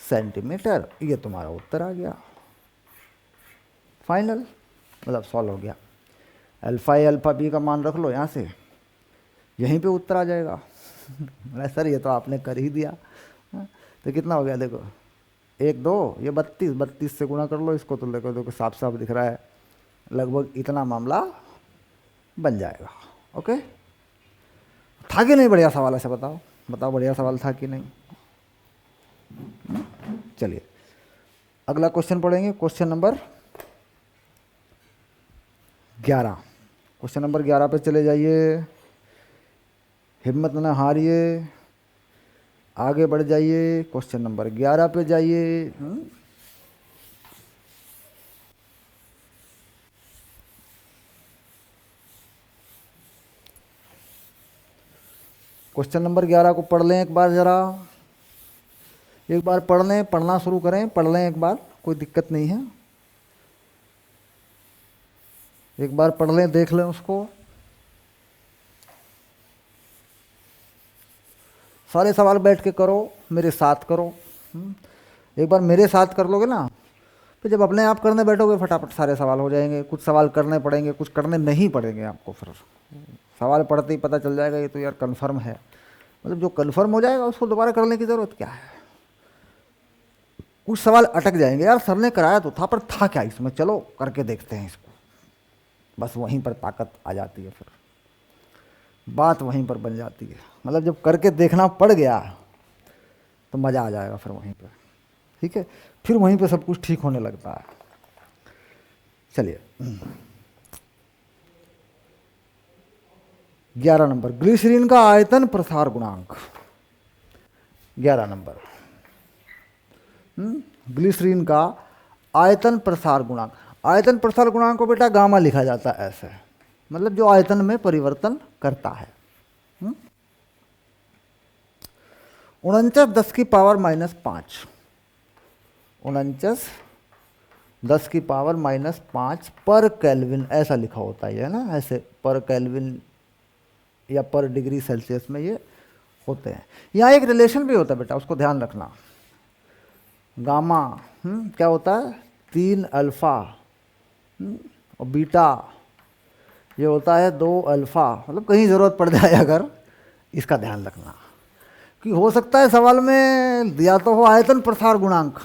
सेंटीमीटर, ये तुम्हारा उत्तर आ गया फाइनल, मतलब सॉल्व हो गया। अल्फा ए अल्फा बी का मान रख लो यहाँ से, यहीं पे उत्तर आ जाएगा। सर ये तो आपने कर ही दिया, तो कितना हो गया देखो 1 2, ये 32, 32 से गुणा कर लो इसको, तो देखो साफ साफ दिख रहा है, लगभग इतना मामला बन जाएगा। ओके, था कि नहीं बढ़िया सवाल, ऐसे बताओ बताओ, बढ़िया सवाल था कि नहीं। चलिए अगला क्वेश्चन पढ़ेंगे, क्वेश्चन नंबर 11। क्वेश्चन नंबर 11 पे चले जाइए, हिम्मत न हारिए, आगे बढ़ जाइए, क्वेश्चन नंबर 11 पे जाइए। क्वेश्चन नंबर 11 को पढ़ लें एक बार, जरा एक बार पढ़ लें, पढ़ना शुरू करें, पढ़ लें एक बार, कोई दिक्कत नहीं है, एक बार पढ़ लें, देख लें उसको। सारे सवाल बैठ के करो, मेरे साथ करो। एक बार मेरे साथ कर लोगे ना, फिर जब अपने आप करने बैठोगे फटाफट सारे सवाल हो जाएंगे। कुछ सवाल करने पड़ेंगे, कुछ करने नहीं पड़ेंगे आपको, फिर सवाल पढ़ते ही पता चल जाएगा ये तो यार कन्फर्म है, मतलब जो कन्फर्म हो जाएगा उसको दोबारा करने की ज़रूरत क्या है। कुछ सवाल अटक जाएंगे, यार सर ने कराया तो था, पर था क्या इसमें, चलो करके देखते हैं इसको, बस वहीं पर ताकत आ जाती है, फिर बात वहीं पर बन जाती है। मतलब जब करके देखना पड़ गया तो मज़ा आ जाएगा फिर वहीं पर, ठीक है, फिर वहीं पे सब कुछ ठीक होने लगता है। चलिए 11 नंबर, ग्लिसरीन का आयतन प्रसार गुणांक। 11 नंबर, ग्लिसरीन का आयतन प्रसार गुणांक। आयतन प्रसार गुणांक को बेटा गामा लिखा जाता है ऐसे, मतलब जो आयतन में परिवर्तन करता है। 49 10 की पावर -5, 49 10 की पावर -5 पर केल्विन, ऐसा लिखा होता है ना, ऐसे पर केल्विन या पर डिग्री सेल्सियस में ये होते हैं। यहाँ एक रिलेशन भी होता है बेटा, उसको ध्यान रखना। गामा क्या होता है, 3 अल्फ़ा और बीटा ये होता है 2 अल्फ़ा, मतलब कहीं ज़रूरत पड़ जाए अगर, इसका ध्यान रखना कि हो सकता है सवाल में दिया तो हो आयतन प्रसार गुणांक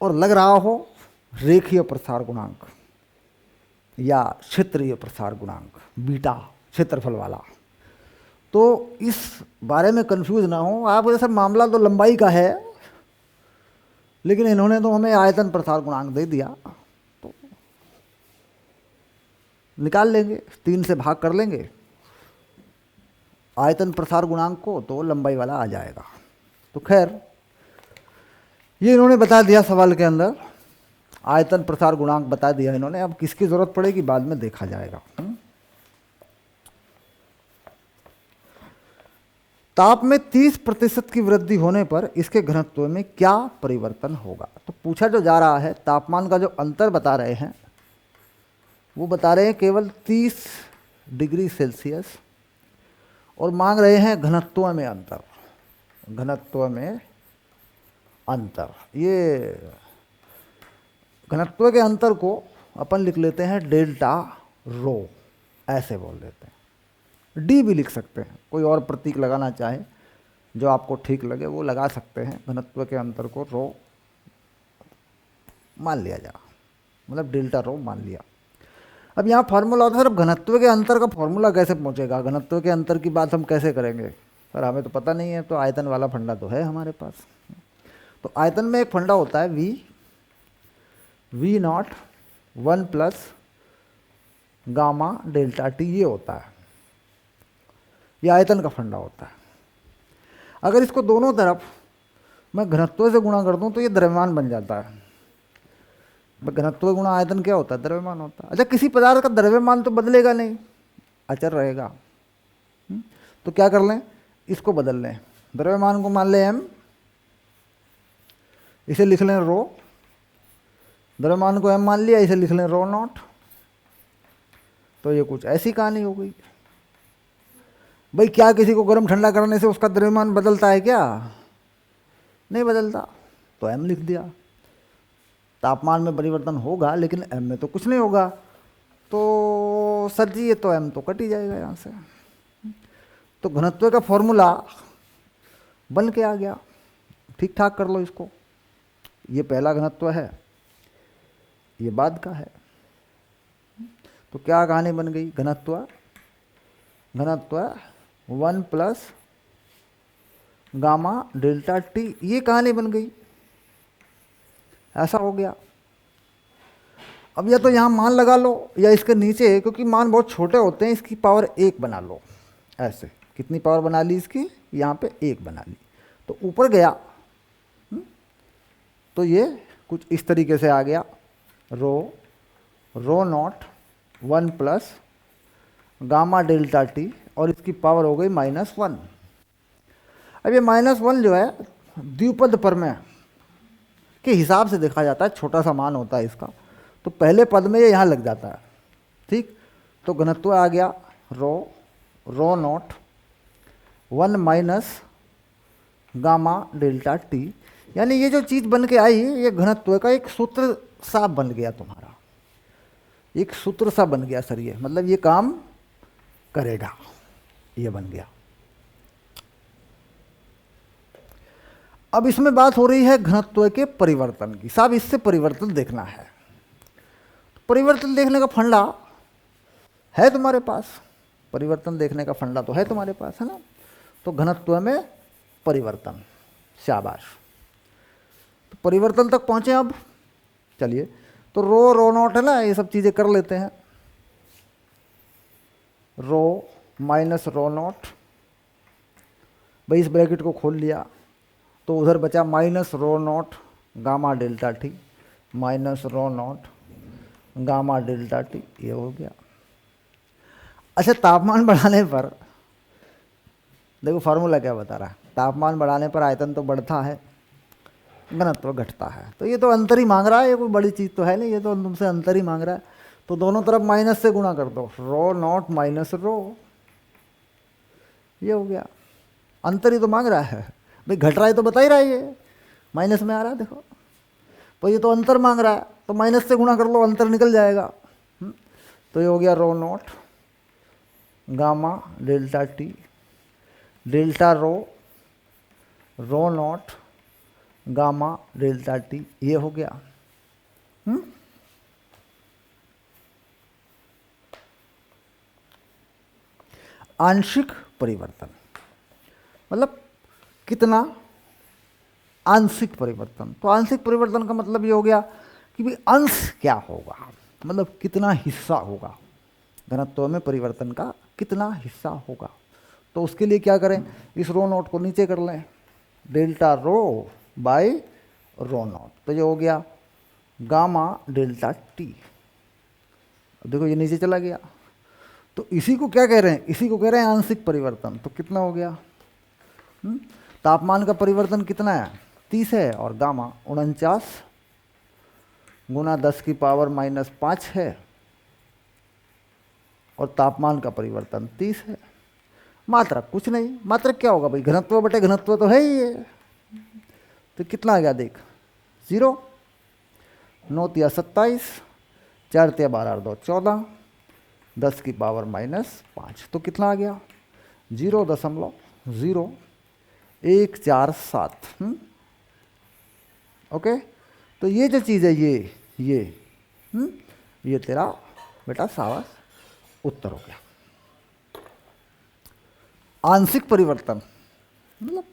और लग रहा हो रेखीय प्रसार गुणांक या क्षेत्रीय प्रसार गुणांक, बीटा क्षेत्रफल वाला, तो इस बारे में कंफ्यूज ना हो आप। जैसे मामला तो लंबाई का है, लेकिन इन्होंने तो हमें आयतन प्रसार गुणांक दे दिया, तो निकाल लेंगे, 3 से भाग कर लेंगे आयतन प्रसार गुणांक को, तो लंबाई वाला आ जाएगा। तो खैर ये इन्होंने बता दिया सवाल के अंदर, आयतन प्रसार गुणांक बता दिया इन्होंने, अब किसकी ज़रूरत पड़ेगी बाद में देखा जाएगा। ताप में 30% की वृद्धि होने पर इसके घनत्व में क्या परिवर्तन होगा। तो पूछा जो जा रहा है, तापमान का जो अंतर बता रहे हैं वो बता रहे हैं केवल 30 डिग्री सेल्सियस, और मांग रहे हैं घनत्व में अंतर। घनत्व में अंतर, ये घनत्व के अंतर को अपन लिख लेते हैं डेल्टा रो, ऐसे बोल देते हैं। डी भी लिख सकते हैं, कोई और प्रतीक लगाना चाहे जो आपको ठीक लगे वो लगा सकते हैं। घनत्व के अंतर को रो मान लिया जा, मतलब डेल्टा रो मान लिया। अब यहाँ फार्मूला होता है सर, घनत्व के अंतर का फार्मूला कैसे पहुँचेगा, घनत्व के अंतर की बात हम कैसे करेंगे। सर हमें तो पता नहीं है, तो आयतन वाला फंडा तो है हमारे पास। तो आयतन में एक फंडा होता है V naught 1 plus gamma delta T, ये होता है, ये आयतन का फंडा होता है। अगर इसको दोनों तरफ मैं घनत्व से गुणा कर दूं तो ये द्रव्यमान बन जाता है। घनत्व गुणा आयतन क्या होता है, द्रव्यमान होता है। अच्छा, किसी पदार्थ का द्रव्यमान तो बदलेगा नहीं, अचर रहेगा। तो क्या कर लें, इसको बदल लें। द्रव्यमान को मान लें m, इसे लिख लें रो। द्रव्यमान को m मान लिया, इसे लिख लें रो नॉट। तो ये कुछ ऐसी कहानी हो गई। भाई क्या किसी को गर्म ठंडा करने से उसका द्रव्यमान बदलता है क्या, नहीं बदलता, तो m लिख दिया। तापमान में परिवर्तन होगा लेकिन m में तो कुछ नहीं होगा, तो सर जी ये तो m तो कट ही जाएगा यहाँ से। तो घनत्व का फॉर्मूला बन के आ गया। ठीक ठाक कर लो इसको, ये पहला घनत्व है, ये बाद का है। तो क्या कहानी बन गई, घनत्व 1 प्लस गामा डेल्टा टी, ये कहानी बन गई। ऐसा हो गया। अब या तो यहाँ मान लगा लो या इसके नीचे, क्योंकि मान बहुत छोटे होते हैं, इसकी पावर 1 बना लो। ऐसे कितनी पावर बना ली इसकी, यहाँ पे 1 बना ली, तो ऊपर गया। तो ये कुछ इस तरीके से आ गया, rho naught 1 plus gamma delta T, और इसकी पावर हो गई -1। अब ये -1 जो है द्विपद परमेय के हिसाब से देखा जाता है, छोटा सा मान होता है इसका, तो पहले पद में ये यहाँ लग जाता है। ठीक, तो घनत्व आ गया rho naught 1 minus gamma delta T, यानी ये जो चीज़ बन के आई, ये घनत्व का एक सूत्र सा बन गया तुम्हारा, एक सूत्र सा बन गया सर। ये मतलब ये काम करेगा, ये बन गया। अब इसमें बात हो रही है घनत्व के परिवर्तन की। साहब इससे परिवर्तन देखना है, परिवर्तन देखने का फंडा है तुम्हारे पास, परिवर्तन देखने का फंडा तो है तुम्हारे पास, है ना। तो घनत्व में परिवर्तन, शाबाश। तो परिवर्तन तक पहुंचे अब, चलिए। तो रो नॉट है ना, ये सब चीज़ें कर लेते हैं। रो माइनस रो नॉट, भाई इस ब्रैकेट को खोल लिया, तो उधर बचा minus rho naught gamma delta T, minus rho naught gamma delta T, ये हो गया। अच्छा, तापमान बढ़ाने पर देखो फार्मूला क्या बता रहा है, तापमान बढ़ाने पर आयतन तो बढ़ता है, घनत्व घटता है। तो ये तो अंतर ही मांग रहा है, ये कोई बड़ी चीज़ तो है नहीं, ये तो तुमसे अंतर ही मांग रहा है। तो दोनों तरफ माइनस से गुणा कर दो, रो नॉट माइनस रो, ये हो गया। अंतर ही तो मांग रहा है भाई, घट रहा है तो बता ही रहा है, ये माइनस में आ रहा है देखो। तो ये तो अंतर मांग रहा है, तो माइनस से गुणा कर लो, अंतर निकल जाएगा। तो ये हो गया rho naught gamma delta T, delta rho naught gamma delta T, ये हो गया। आंशिक परिवर्तन मतलब कितना, आंशिक परिवर्तन। तो आंशिक परिवर्तन का मतलब ये हो गया कि भाई अंश क्या होगा, मतलब कितना हिस्सा होगा, घनत्व में परिवर्तन का कितना हिस्सा होगा। तो उसके लिए क्या करें, इस रो नॉट को नीचे कर लें, delta rho by rho naught, तो ये हो गया गामा डेल्टा टी। देखो ये नीचे चला गया, तो इसी को क्या कह रहे हैं, इसी को कह रहे हैं आंशिक परिवर्तन। तो कितना हो गया, तापमान का परिवर्तन कितना है 30 है और गामा 49 गुना 10⁻⁻5 है और तापमान का परिवर्तन 30 है। मात्रक कुछ नहीं, मात्रक क्या होगा भाई, घनत्व बटे घनत्व तो है ही है। तो कितना आ गया देख, 0, 9 × 27, 4 × 12 और 2 14, 10⁻⁻5 तो कितना आ गया 0.0147। ओके, तो ये जो चीज़ है ये तेरा बेटा सावास उत्तर हो गया। आंशिक परिवर्तन मतलब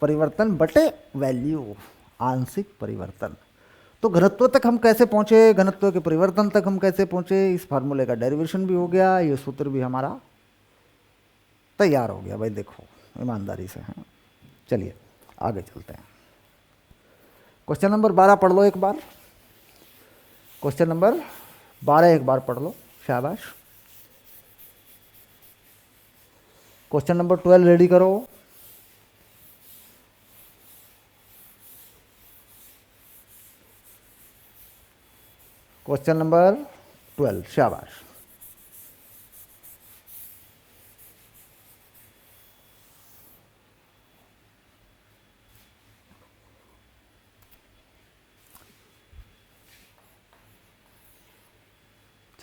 परिवर्तन बटे वैल्यू, आंशिक परिवर्तन। तो घनत्व तक हम कैसे पहुंचे, घनत्व के परिवर्तन तक हम कैसे पहुंचे, इस फार्मूले का डेरिवेशन भी हो गया, ये सूत्र भी हमारा तैयार हो गया भाई। देखो ईमानदारी से, हाँ चलिए आगे चलते हैं। क्वेश्चन नंबर 12 पढ़ लो एक बार, क्वेश्चन नंबर 12 एक बार पढ़ लो, शाबाश। क्वेश्चन नंबर 12 रेडी करो। क्वेश्चन नंबर 12, शाबाश।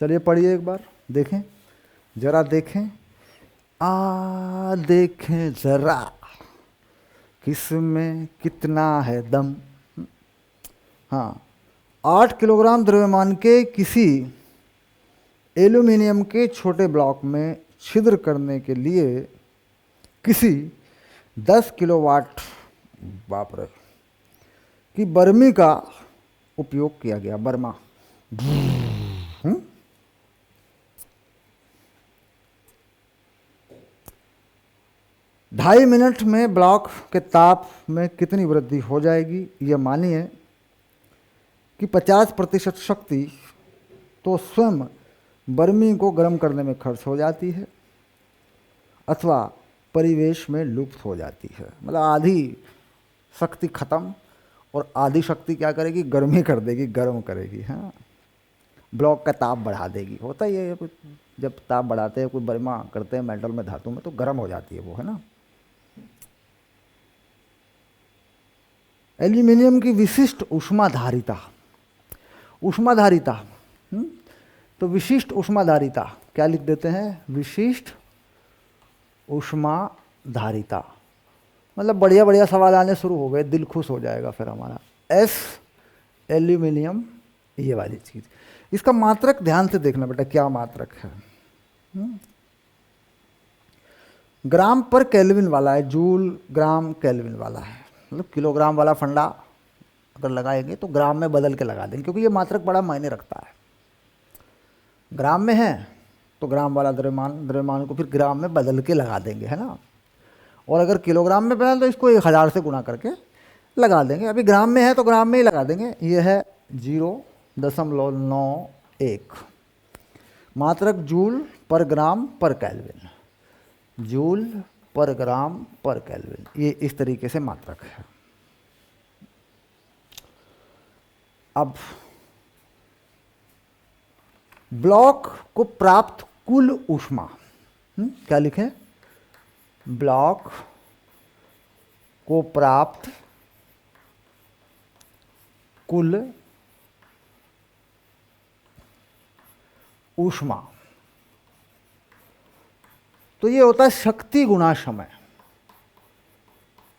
चलिए पढ़िए एक बार, देखें जरा, देखें देखें जरा किसमें कितना है दम। हाँ, 8 किलोग्राम द्रव्यमान के किसी एल्यूमिनियम के छोटे ब्लॉक में छिद्र करने के लिए किसी 10 किलोवाट बाप रे की बर्मी का उपयोग किया गया। बर्मा 2.5 मिनट में ब्लॉक के ताप में कितनी वृद्धि हो जाएगी। यह मानिए कि 50% शक्ति तो स्वयं बर्मी को गर्म करने में खर्च हो जाती है अथवा परिवेश में लुप्त हो जाती है। मतलब आधी शक्ति खत्म और आधी शक्ति क्या करेगी, गर्मी कर देगी, गर्म करेगी। हाँ, ब्लॉक का ताप बढ़ा देगी। होता ही है, जब ताप बढ़ाते हैं, कोई बर्मा करते हैं मेटल में, धातु में, तो गर्म हो जाती है वो, है ना। एल्यूमिनियम की विशिष्ट ऊष्माधारिता, ऊष्माधारिता तो विशिष्ट ऊष्माधारिता क्या लिख देते हैं, विशिष्ट ऊष्माधारिता। मतलब बढ़िया बढ़िया सवाल आने शुरू हो गए, दिल खुश हो जाएगा फिर हमारा। एस एल्यूमिनियम, ये वाली चीज। इसका मात्रक ध्यान से देखना बेटा, क्या मात्रक है। ग्राम पर केल्विन वाला है, जूल ग्राम केल्विन वाला है। मतलब किलोग्राम वाला फंडा अगर लगाएंगे तो ग्राम में बदल के लगा देंगे, क्योंकि ये मात्रक बड़ा मायने रखता है। ग्राम में है तो ग्राम वाला द्रव्यमान को फिर ग्राम में बदल के लगा देंगे, है ना। और अगर किलोग्राम में पहले तो इसको 1000 से गुना करके लगा देंगे। अभी ग्राम में है तो ग्राम में ही लगा देंगे। ये है 0.91 मात्रक जूल पर ग्राम पर केल्विन, जूल पर ग्राम पर केल्विन, ये इस तरीके से मात्रक है। अब ब्लॉक को प्राप्त कुल ऊष्मा, क्या लिखें, ब्लॉक को प्राप्त कुल ऊष्मा, तो ये होता है शक्ति गुणा समय,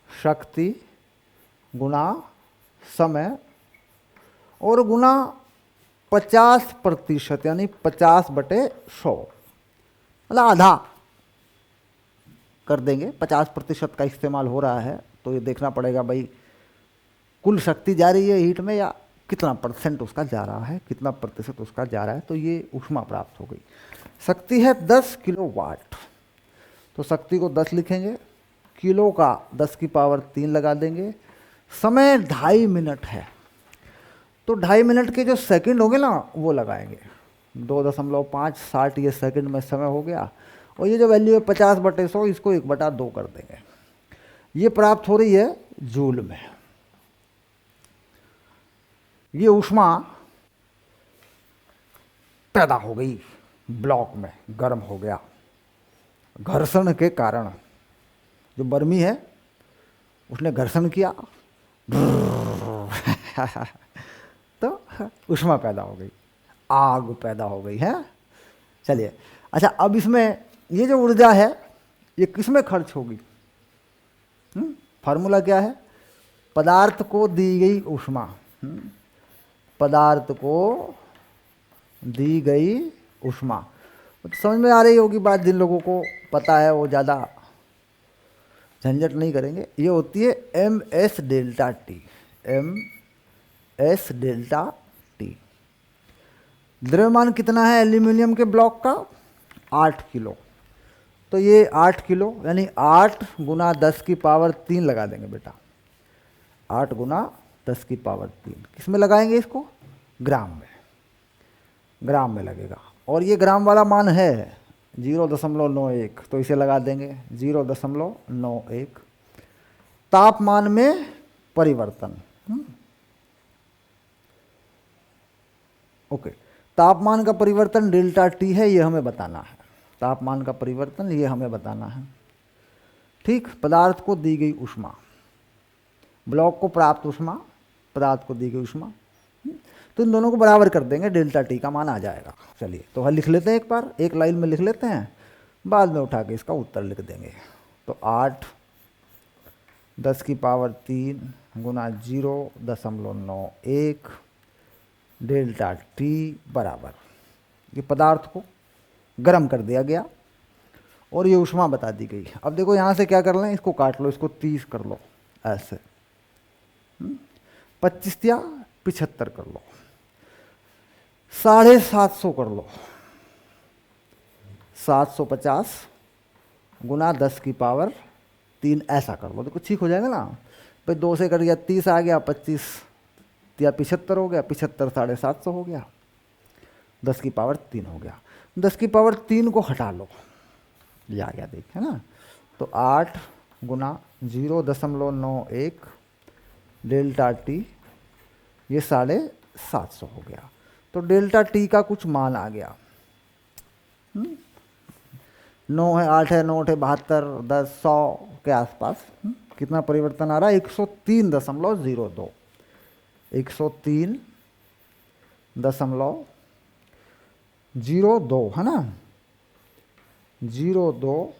शक्ति गुणा समय और गुणा 50%, यानी 50/100, मतलब आधा कर देंगे। 50% का इस्तेमाल हो रहा है तो ये देखना पड़ेगा भाई कुल शक्ति जा रही है हीट में या कितना परसेंट उसका जा रहा है, कितना प्रतिशत उसका जा रहा है। तो ये ऊष्मा प्राप्त हो गई। शक्ति है 10 किलोवाट, तो शक्ति को 10 लिखेंगे, किलो का 10⁻³ लगा देंगे। समय 2.5 मिनट है तो 2.5 मिनट के जो सेकंड होंगे ना वो लगाएंगे। 2.560 ये सेकंड में समय हो गया और ये जो वैल्यू है 50/100, इसको 1/2 कर देंगे। ये प्राप्त हो रही है जूल में। ये ऊष्मा पैदा हो गई ब्लॉक में, गर्म हो गया घर्षण के कारण। जो बर्मी है उसने घर्षण किया तो ऊष्मा पैदा हो गई, आग पैदा हो गई है। चलिए, अच्छा अब इसमें ये जो ऊर्जा है ये किस में खर्च होगी? फार्मूला क्या है? पदार्थ को दी गई ऊष्मा, पदार्थ को दी गई ऊष्मा। तो समझ में आ रही होगी बात, जिन लोगों को पता है वो ज़्यादा झंझट नहीं करेंगे। ये होती है ms delta T, ms delta T. द्रव्यमान कितना है एल्यूमिनियम के ब्लॉक का? 8 किलो। तो ये 8 किलो यानी 8 गुना 10 की पावर 3 लगा देंगे बेटा, 8 गुना 10 की पावर 3। किस में लगाएंगे इसको? ग्राम में, ग्राम में लगेगा। और ये ग्राम वाला मान है 0.91, तो इसे लगा देंगे 0.91। तापमान में परिवर्तन, ओके, तापमान का परिवर्तन डेल्टा टी है, ये हमें बताना है। तापमान का परिवर्तन ये हमें बताना है, ठीक। पदार्थ को दी गई ऊष्मा, ब्लॉक को प्राप्त ऊष्मा, पदार्थ को दी गई ऊष्मा, तो इन दोनों को बराबर कर देंगे, डेल्टा टी का मान आ जाएगा। चलिए तो हल लिख लेते हैं, एक बार एक लाइन में लिख लेते हैं, बाद में उठा के इसका उत्तर लिख देंगे। तो 8 10 की पावर 3 गुना 0.91 डेल्टा टी बराबर, ये पदार्थ को गर्म कर दिया गया और ये ऊष्मा बता दी गई। अब देखो यहाँ से क्या कर लें, इसको काट लो, इसको 30 कर लो, ऐसे 25 या 75 कर लो, 750 कर लो, 750 गुना 10 की पावर 3 ऐसा कर लो। देखो ठीक हो जाएगा ना। भाई 2 से कट गया 30 आ गया, 25 या 75 हो गया, 75 750 हो गया, 10 की पावर 3 हो गया। 10 की पावर 3 को हटा लो, ये आ गया, देख है ना। तो 8 गुना 0.91 डेल्टा टी, ये 750 हो गया। तो डेल्टा टी का कुछ मान आ गया, 9 है, 8 है, 9 है 72, 10 100 के आसपास। कितना परिवर्तन आ रहा है? 103.02, 103.02 है ना, 02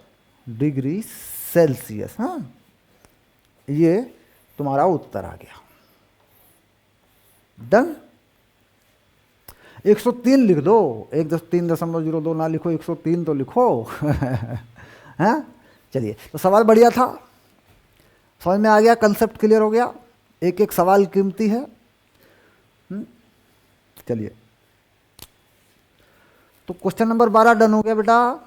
डिग्री सेल्सियस। हाँ, ये तुम्हारा उत्तर आ गया। डन। 103 लिख दो, 103.02 ना लिखो, 103 तो लिखो। हैं? चलिए, तो सवाल बढ़िया था, समझ में आ गया, कंसेप्ट क्लियर हो गया, एक एक सवाल कीमती है। चलिए, तो क्वेश्चन नंबर 12 डन हो गया बेटा।